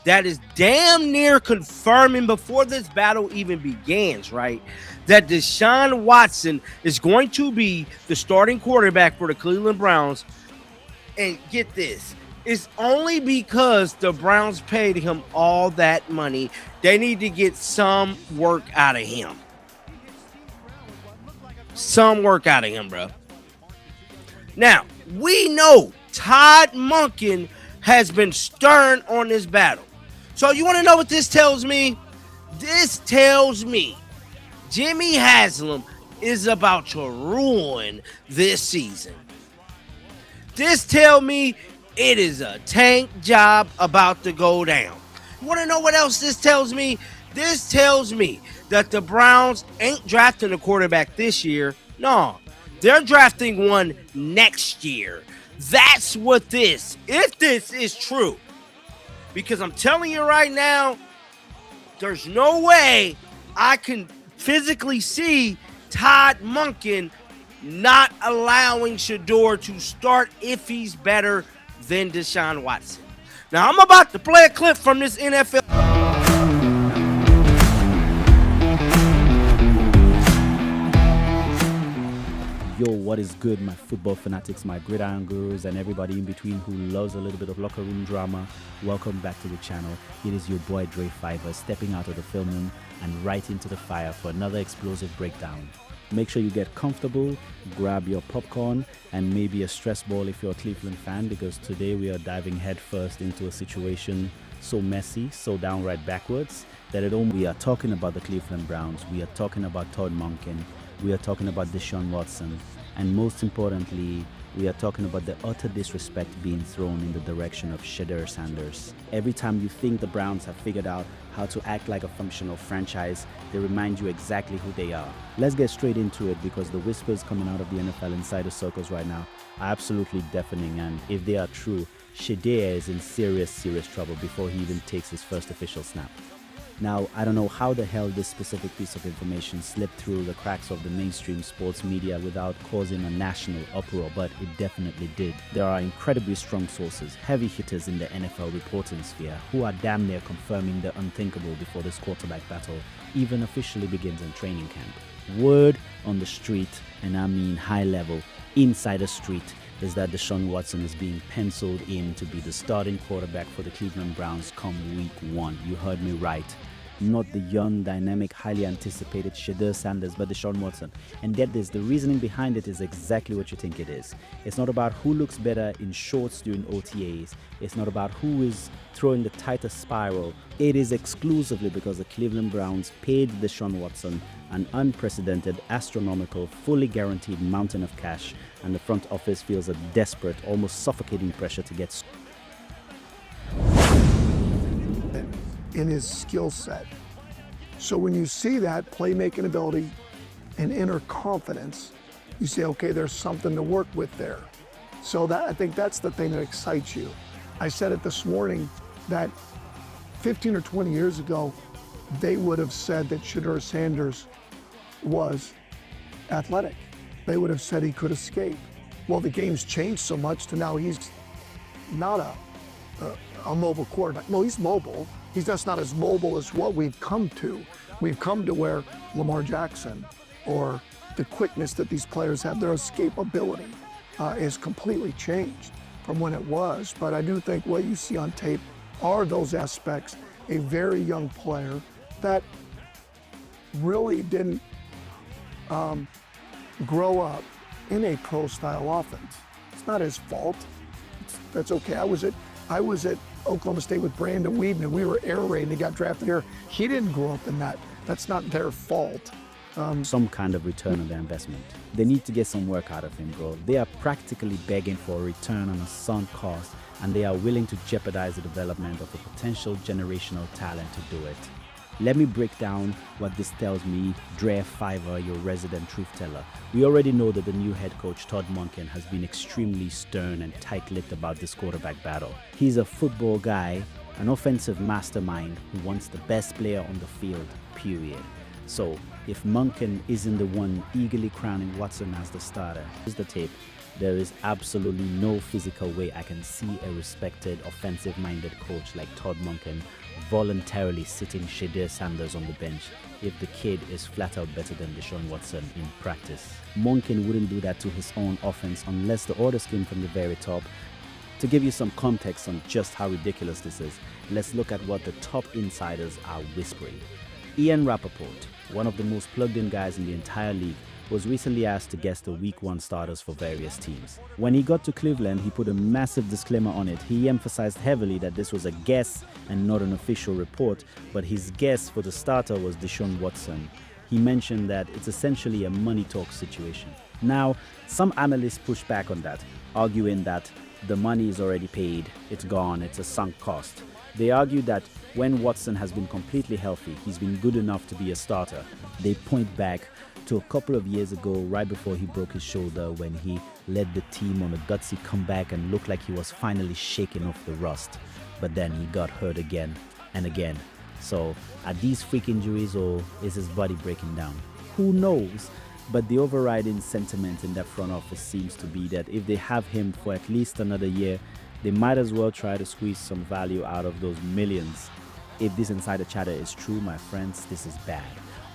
that is damn near confirming before this battle even begins, right? That Deshaun Watson is going to be the starting quarterback for the Cleveland Browns. And get this, it's only because the Browns paid him all that money. They need to get some work out of him. Some work out of him, bro. Now, we know Todd Monken has been stern on this battle. So you want to know what this tells me? This tells me Jimmy Haslam is about to ruin this season. This tells me it is a tank job about to go down. You want to know what else this tells me? This tells me that the Browns ain't drafting a quarterback this year. No, they're drafting one next year. That's what this, if this is true. Because I'm telling you right now, there's no way I can physically see Todd Monken not allowing Shedeur to start if he's better than Deshaun Watson. Now, I'm about to play a clip from this NFL. Yo, what is good, my football fanatics, my gridiron gurus, and everybody in between who loves a little bit of locker room drama? Welcome back to the channel. It is your boy Dre Fiverr stepping out of the film room and right into the fire for another explosive breakdown. Make sure you get comfortable, grab your popcorn, and maybe a stress ball if you're a Cleveland fan, because today we are diving headfirst into a situation so messy, so downright backwards, that we are talking about the Cleveland Browns, we are talking about Todd Monken, we are talking about Deshaun Watson, and most importantly, we are talking about the utter disrespect being thrown in the direction of Shedeur Sanders. Every time you think the Browns have figured out how to act like a functional franchise, they remind you exactly who they are. Let's get straight into it, because the whispers coming out of the NFL insider circles right now are absolutely deafening, and if they are true, Shedeur is in serious trouble before he even takes his first official snap. Now, I don't know how the hell this specific piece of information slipped through the cracks of the mainstream sports media without causing a national uproar, but it definitely did. There are incredibly strong sources, heavy hitters in the NFL reporting sphere, who are damn near confirming the unthinkable before this quarterback battle even officially begins in training camp. Word on the street, and I mean high level, inside the street, is that Deshaun Watson is being penciled in to be the starting quarterback for the Cleveland Browns come week 1. You heard me right. Not the young, dynamic, highly anticipated Shedeur Sanders, but Deshaun Watson. And get this, the reasoning behind it is exactly what you think it is. It's not about who looks better in shorts during OTAs. It's not about who is throwing the tighter spiral. It is exclusively because the Cleveland Browns paid Deshaun Watson an unprecedented, astronomical, fully guaranteed mountain of cash, and the front office feels a desperate, almost suffocating pressure to get in his skill set. So when you see that playmaking ability and inner confidence, you say, okay, there's something to work with there. So that, I think that's the thing that excites you. I said it this morning that 15 or 20 years ago, they would have said that Shedeur Sanders was athletic. They would have said he could escape. Well, the game's changed so much to now he's not a mobile quarterback. No, he's mobile. He's just not as mobile as what we've come to. We've come to where Lamar Jackson, or the quickness that these players have, their escapability is completely changed from when it was. But I do think what you see on tape are those aspects. A very young player that really didn't grow up in a pro-style offense. It's not his fault. That's okay. I was at Oklahoma State with Brandon Weeden, and we were air raid, and he got drafted here. He didn't grow up in that. That's not their fault. some kind of return on their investment. They need to get some work out of him, bro. They are practically begging for a return on a sunk cost, and they are willing to jeopardize the development of a potential generational talent to do it. Let me break down what this tells me, Dre Fiverr, your resident truth teller. We already know that the new head coach, Todd Monken, has been extremely stern and tight-lipped about this quarterback battle. He's a football guy, an offensive mastermind who wants the best player on the field, period. So if Monken isn't the one eagerly crowning Watson as the starter. Here's the tape. There is absolutely no physical way I can see a respected offensive-minded coach like Todd Monken voluntarily sitting Shedeur Sanders on the bench if the kid is flat out better than Deshaun Watson in practice. Monken wouldn't do that to his own offense unless the orders came from the very top. To give you some context on just how ridiculous this is, let's look at what the top insiders are whispering. Ian Rappaport, one of the most plugged-in guys in the entire league, was recently asked to guess the Week 1 starters for various teams. When he got to Cleveland, he put a massive disclaimer on it. He emphasized heavily that this was a guess and not an official report, but his guess for the starter was Deshaun Watson. He mentioned that it's essentially a money talk situation. Now, some analysts push back on that, arguing that the money is already paid, it's gone, it's a sunk cost. They argue that when Watson has been completely healthy, he's been good enough to be a starter. They point back to a couple of years ago, right before he broke his shoulder, when he led the team on a gutsy comeback and looked like he was finally shaking off the rust. But then he got hurt again and again. So are these freak injuries, or is his body breaking down? Who knows? But the overriding sentiment in that front office seems to be that if they have him for at least another year, they might as well try to squeeze some value out of those millions. If this insider chatter is true, my friends, this is bad.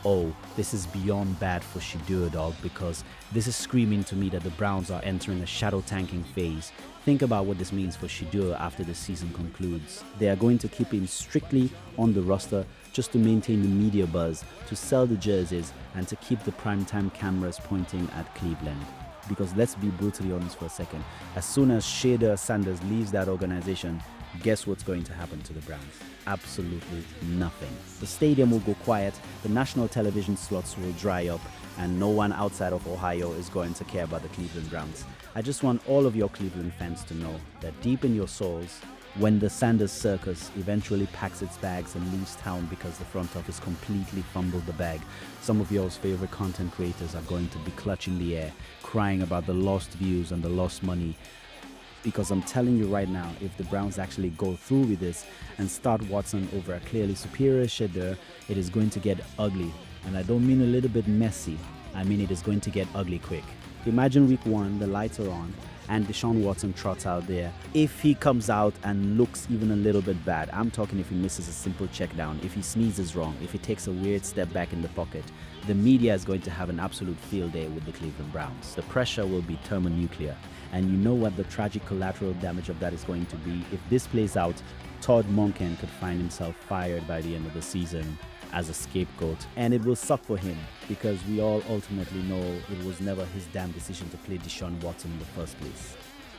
Oh, this is beyond bad for Shedeur, dog, because this is screaming to me that the Browns are entering a shadow tanking phase. Think about what this means for Shedeur after the season concludes. They are going to keep him strictly on the roster just to maintain the media buzz, to sell the jerseys, and to keep the primetime cameras pointing at Cleveland. Because let's be brutally honest for a second, as soon as Shedeur Sanders leaves that organization, guess what's going to happen to the Browns? Absolutely nothing. The stadium will go quiet, the national television slots will dry up, and no one outside of Ohio is going to care about the Cleveland Browns. I just want all of your Cleveland fans to know that deep in your souls, when the Sanders circus eventually packs its bags and leaves town because the front office completely fumbled the bag, some of y'all's favorite content creators are going to be clutching the air, crying about the lost views and the lost money. Because I'm telling you right now, if the Browns actually go through with this and start Watson over a clearly superior Shedeur, it is going to get ugly. And I don't mean a little bit messy, I mean it is going to get ugly quick. Imagine week 1, the lights are on, and Deshaun Watson trots out there. If he comes out and looks even a little bit bad, I'm talking if he misses a simple check down, if he sneezes wrong, if he takes a weird step back in the pocket, the media is going to have an absolute field day with the Cleveland Browns. The pressure will be thermonuclear. And you know what the tragic collateral damage of that is going to be? If this plays out, Todd Monken could find himself fired by the end of the season as a scapegoat. And it will suck for him, because we all ultimately know it was never his damn decision to play Deshaun Watson in the first place.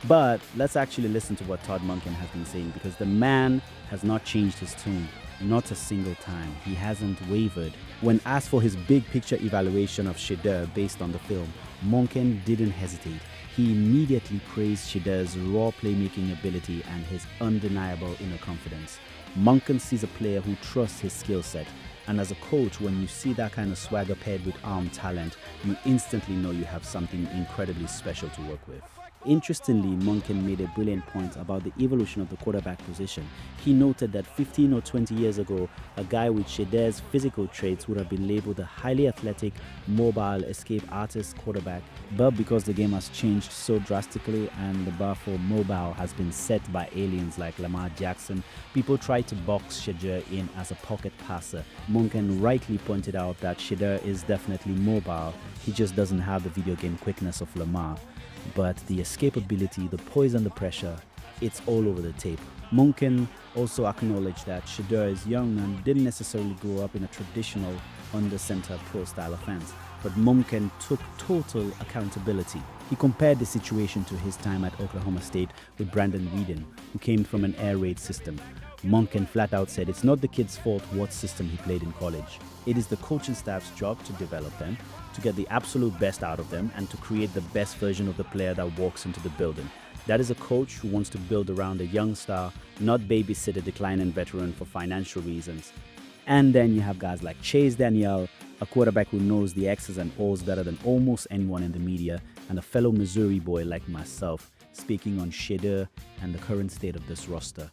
But let's actually listen to what Todd Monken has been saying, because the man has not changed his tune. Not a single time. He hasn't wavered. When asked for his big picture evaluation of Shedeur based on the film, Monken didn't hesitate. He immediately praised Shedeur's raw playmaking ability and his undeniable inner confidence. Monken sees a player who trusts his skill set, and as a coach, when you see that kind of swagger paired with arm talent, you instantly know you have something incredibly special to work with. Interestingly, Monken made a brilliant point about the evolution of the quarterback position. He noted that 15 or 20 years ago, a guy with Shedeur's physical traits would have been labeled a highly athletic, mobile, escape artist quarterback. But because the game has changed so drastically and the bar for mobile has been set by aliens like Lamar Jackson, people try to box Shedeur in as a pocket passer. Monken rightly pointed out that Shedeur is definitely mobile, he just doesn't have the video game quickness of Lamar. But the escapability, the poise under pressure, it's all over the tape. Monken also acknowledged that Shedeur is young and didn't necessarily grow up in a traditional under-center pro-style offense, but Monken took total accountability. He compared the situation to his time at Oklahoma State with Brandon Weeden, who came from an air raid system. Monken flat out said it's not the kid's fault what system he played in college. It is the coaching staff's job to develop them, to get the absolute best out of them, and to create the best version of the player that walks into the building. That is a coach who wants to build around a young star, not babysit a declining veteran for financial reasons. And then you have guys like Chase Daniel, a quarterback who knows the X's and O's better than almost anyone in the media, and a fellow Missouri boy like myself, speaking on Shedeur and the current state of this roster.